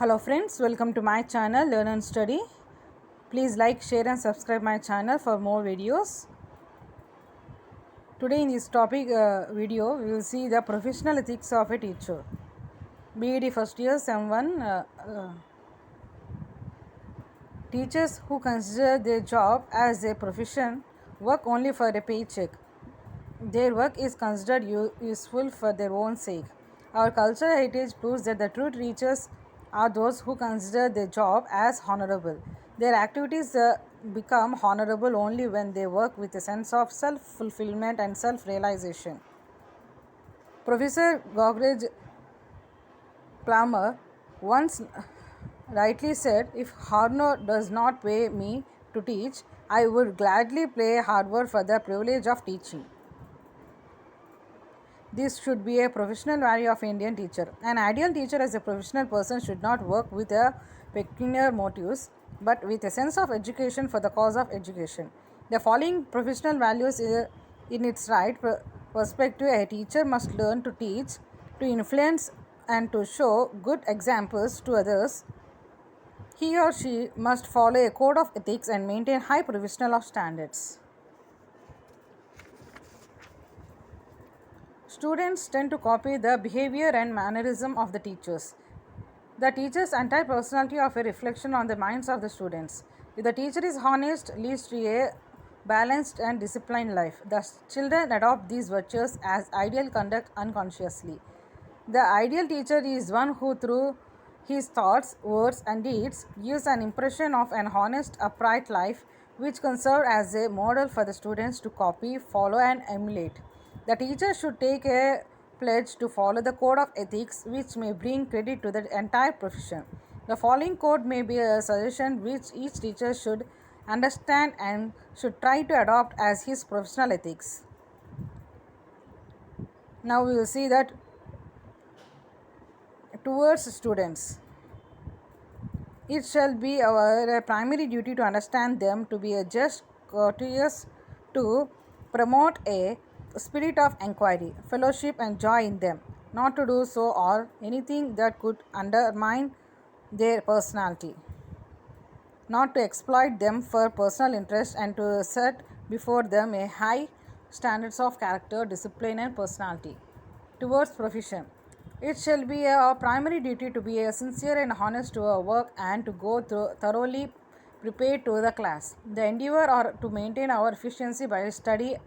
Hello friends, welcome to my channel Learn and Study. Please like, share and subscribe my channel for more videos. Today in this topic video, we will see the professional ethics of a teacher. BEd first year Sem 1 teachers who consider their job as a profession work only for a paycheck. Their work is considered useful for their own sake. Our cultural heritage proves that the true teachers are those who consider their job as honorable. Their activities become honorable only when they work with a sense of self fulfillment and self realization. Professor Gogrej Plummer once rightly said, "If Harno does not pay me to teach, I would gladly play Harvard for the privilege of teaching." This should be a professional value of Indian teacher. An ideal teacher as a professional person should not work with a pecuniary motives, but with a sense of education for the cause of education. The following professional values in its right perspective: a teacher must learn to teach, to influence and to show good examples to others. He or she must follow a code of ethics and maintain high professional standards. Students tend to copy the behavior and mannerism of the teachers. The teacher's entire personality of a reflection on the minds of the students. If the teacher is honest, leads to a balanced and disciplined life. The children adopt these virtues as ideal conduct unconsciously. The ideal teacher is one who, through his thoughts, words, and deeds, gives an impression of an honest, upright life which can serve as a model for the students to copy, follow, and emulate. The teacher should take a pledge to follow the code of ethics, which may bring credit to the entire profession. The following code may be a suggestion which each teacher should understand and should try to adopt as his professional ethics. Now we will see that towards students. It shall be our primary duty to understand them, to be a just, courteous, to promote a spirit of inquiry, fellowship, and joy in them, not to do so or anything that could undermine their personality, not to exploit them for personal interest, and to set before them a high standards of character, discipline, and personality. Towards profession, it shall be our primary duty to be sincere and honest to our work and to go thoroughly prepared to the class. The endeavor are to maintain our efficiency by study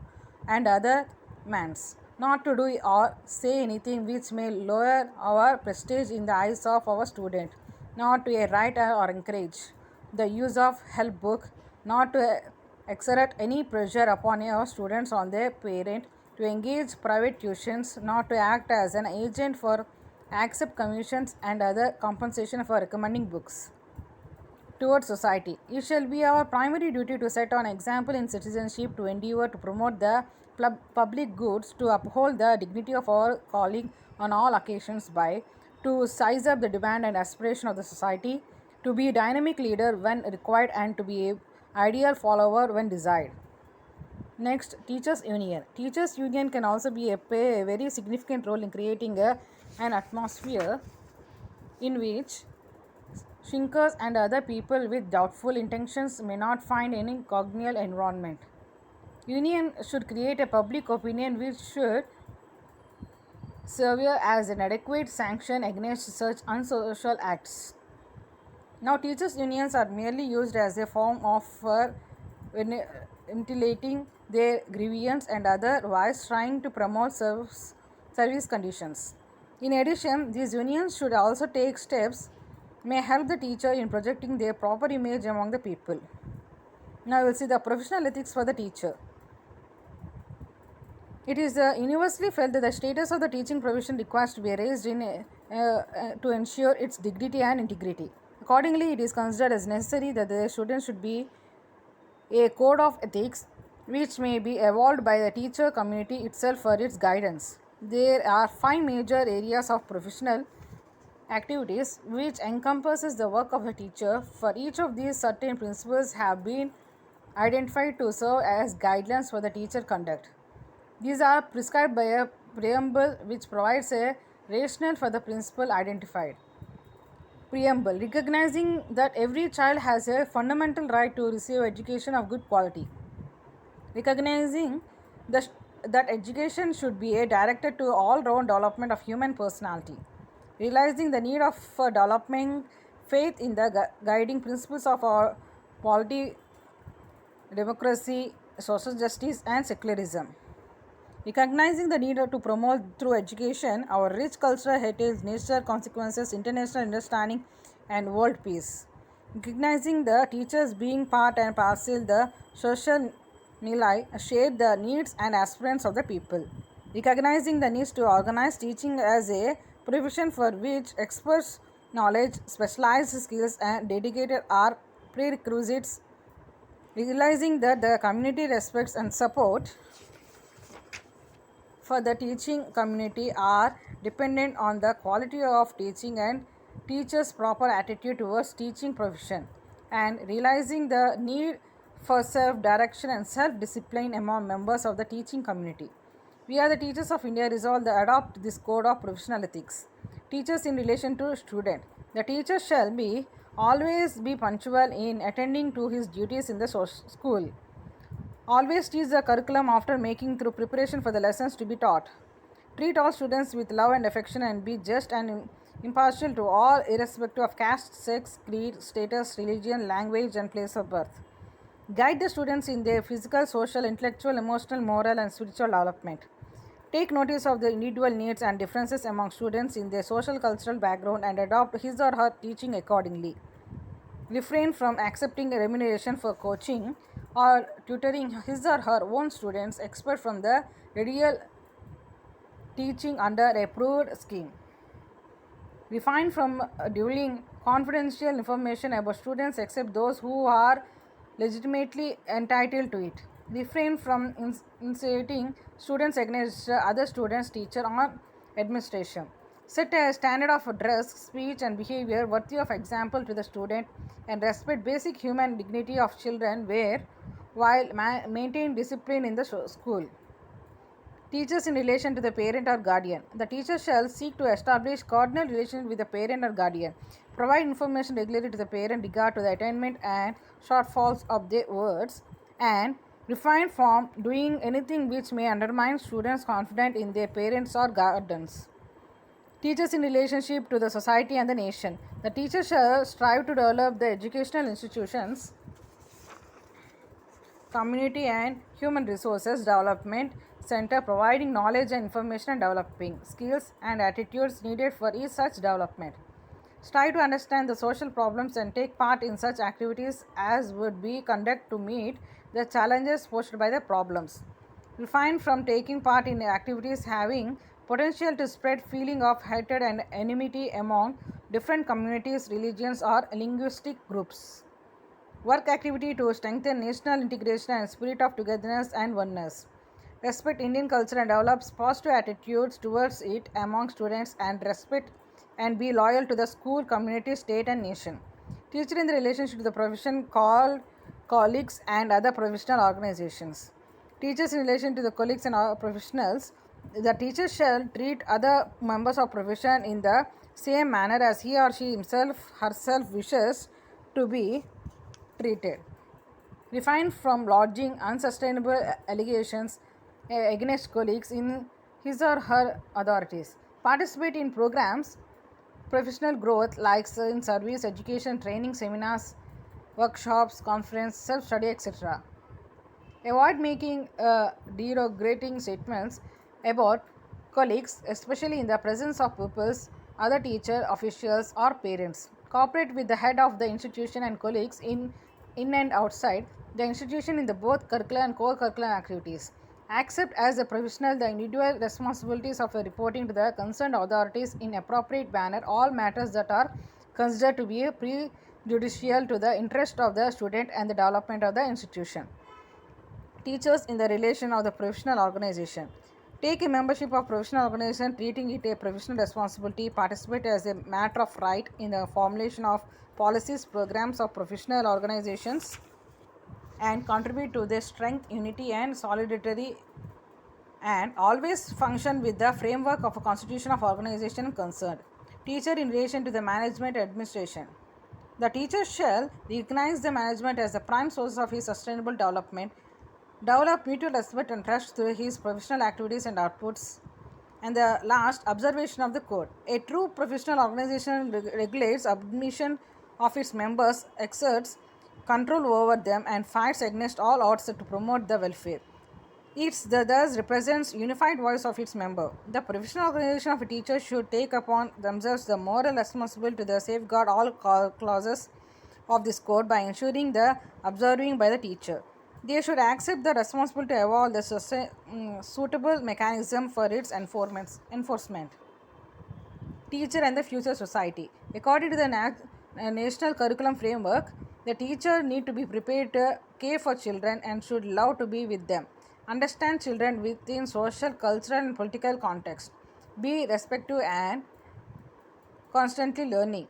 and other means, not to do or say anything which may lower our prestige in the eyes of our student, not to write or encourage the use of help book, not to exert any pressure upon our students on their parent, to engage private tuitions, not to act as an agent for accept commissions and other compensation for recommending books. Towards society, it shall be our primary duty to set an example in citizenship, to endeavor to promote the public goods, to uphold the dignity of our calling on all occasions by, to size up the demand and aspiration of the society, to be a dynamic leader when required and to be a ideal follower when desired. Next, Teachers Union. Teachers Union can also play a very significant role in creating an atmosphere in which thinkers and other people with doubtful intentions may not find any congenial environment. Union should create a public opinion which should serve as an adequate sanction against such unsocial acts. Now, teachers' unions are merely used as a form of ventilating their grievance and otherwise trying to promote service conditions. In addition, these unions should also take steps may help the teacher in projecting their proper image among the people. Now, we will see the professional ethics for the teacher. It is universally felt that the status of the teaching profession requires to be raised to ensure its dignity and integrity. Accordingly, it is considered as necessary that the students should be a code of ethics which may be evolved by the teacher community itself for its guidance. There are 5 major areas of professional activities which encompasses the work of a teacher. For each of these, certain principles have been identified to serve as guidelines for the teacher conduct. These are prescribed by a preamble which provides a rationale for the principle identified. Preamble. Recognizing that every child has a fundamental right to receive education of good quality. Recognizing the, that education should be a directed to all round development of human personality. Realizing the need of developing faith in the guiding principles of our polity, democracy, social justice, and secularism. Recognizing the need to promote through education our rich cultural heritage, nature consequences, international understanding, and world peace. Recognizing the teachers being part and parcel the social nilai share the needs and aspirants of the people. Recognizing the needs to organize teaching as a profession for which experts knowledge, specialized skills, and dedicated are prerequisites. Realizing that the community respects and support for the teaching community are dependent on the quality of teaching and teachers proper attitude towards teaching profession, and realizing the need for self direction and self discipline among members of the teaching community. We are the teachers of India resolve to adopt this code of professional ethics. Teachers in relation to student. The teacher shall be always be punctual in attending to his duties in the school. Always teach the curriculum after making through preparation for the lessons to be taught. Treat all students with love and affection and be just and impartial to all irrespective of caste, sex, creed, status, religion, language, and place of birth. Guide the students in their physical, social, intellectual, emotional, moral, and spiritual development. Take notice of the individual needs and differences among students in their social cultural background and adopt his or her teaching accordingly. Refrain from accepting a remuneration for coaching or tutoring his or her own students expert from the real teaching under a approved scheme. Refrain from divulging confidential information about students except those who are legitimately entitled to it. Refrain from inciting students against other students, teacher, or administration. Set a standard of dress, speech, and behavior worthy of example to the student and respect basic human dignity of children where while maintain discipline in the school. Teachers in relation to the parent or guardian. The teacher shall seek to establish cordial relations with the parent or guardian, provide information regularly to the parent regard to the attainment and shortfalls of their words, and refrain from doing anything which may undermine students' confidence in their parents or guardians. Teachers in relationship to the society and the nation. The teacher shall strive to develop the educational institutions, community and human resources development center providing knowledge and information and developing skills and attitudes needed for each such development. Strive to understand the social problems and take part in such activities as would be conduct to meet the challenges posed by the problems. Refrain from taking part in activities having potential to spread feeling of hatred and enmity among different communities, religions, or linguistic groups. Work activity to strengthen national integration and spirit of togetherness and oneness. Respect Indian culture and develops positive attitudes towards it among students and respect and be loyal to the school, community, state and nation. Teacher in the relationship to the profession called colleagues and other professional organizations. Teachers in relation to the colleagues and other professionals. The teacher shall treat other members of profession in the same manner as he or she himself herself wishes to be treated. Refrain from lodging unsustainable allegations against colleagues in his or her authorities. Participate in programs, professional growth like in service, education, training, seminars, workshops, conference, self-study, etc. Avoid making derogating statements about colleagues, especially in the presence of pupils, other teachers, officials, or parents. Cooperate with the head of the institution and colleagues in and outside the institution in the both curricular and co-curricular activities. Accept as a professional the individual responsibilities of reporting to the concerned authorities in appropriate manner all matters that are considered to be prejudicial to the interest of the student and the development of the institution. Teachers in the relation of the professional organization. Take a membership of professional organization, treating it a professional responsibility, participate as a matter of right in the formulation of policies, programs of professional organizations, and contribute to their strength, unity, and solidarity, and always function with the framework of a constitution of organization concerned. Teacher in relation to the management administration. The teacher shall recognize the management as the prime source of his sustainable development, develop mutual respect and trust through his professional activities and outputs. And the last, observation of the code. A true professional organization regulates admission of its members, exerts control over them, and fights against all odds to promote the welfare. Thus represents unified voice of its member. The professional organization of a teacher should take upon themselves the moral responsibility to the safeguard all clauses of this code by ensuring the observing by the teacher. They should accept the responsibility to evolve the suitable mechanism for its enforcement. Teacher and the future society. According to the national curriculum framework, the teacher need to be prepared to care for children and should love to be with them. Understand children within social, cultural, and political context. Be respectful and constantly learning.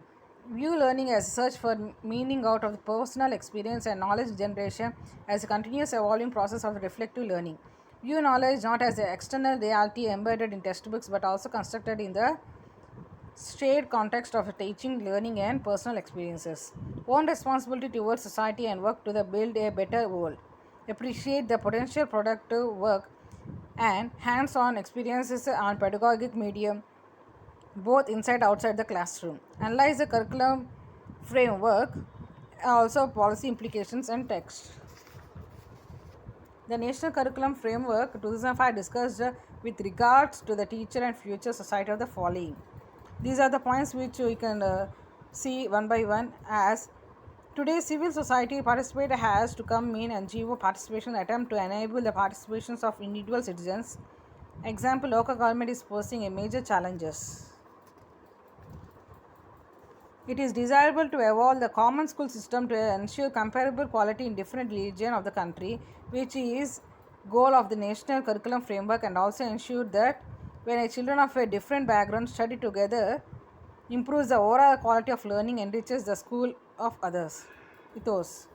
View learning as a search for meaning out of the personal experience and knowledge generation as a continuous evolving process of reflective learning. View knowledge not as an external reality embedded in textbooks but also constructed in the shared context of teaching, learning, and personal experiences. Own responsibility towards society and work to build a better world. Appreciate the potential productive work and hands-on experiences on pedagogic medium both inside and outside the classroom. Analyze the curriculum framework, also policy implications and text. The National Curriculum Framework 2005 discussed with regards to the teacher and future society of the following. These are the points which we can see one by one. As today civil society participate has to come in NGO participation attempt to enable the participations of individual citizens. Example, local government is posing a major challenges. It is desirable to evolve the common school system to ensure comparable quality in different regions of the country, which is goal of the national curriculum framework, and also ensure that when a children of a different background study together, improves the overall quality of learning, enriches the school of others. Ethos.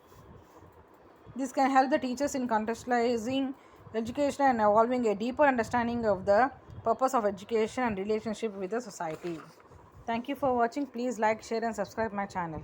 This can help the teachers in contextualizing education and evolving a deeper understanding of the purpose of education and relationship with the society. Thank you for watching. Please like, share and subscribe my channel.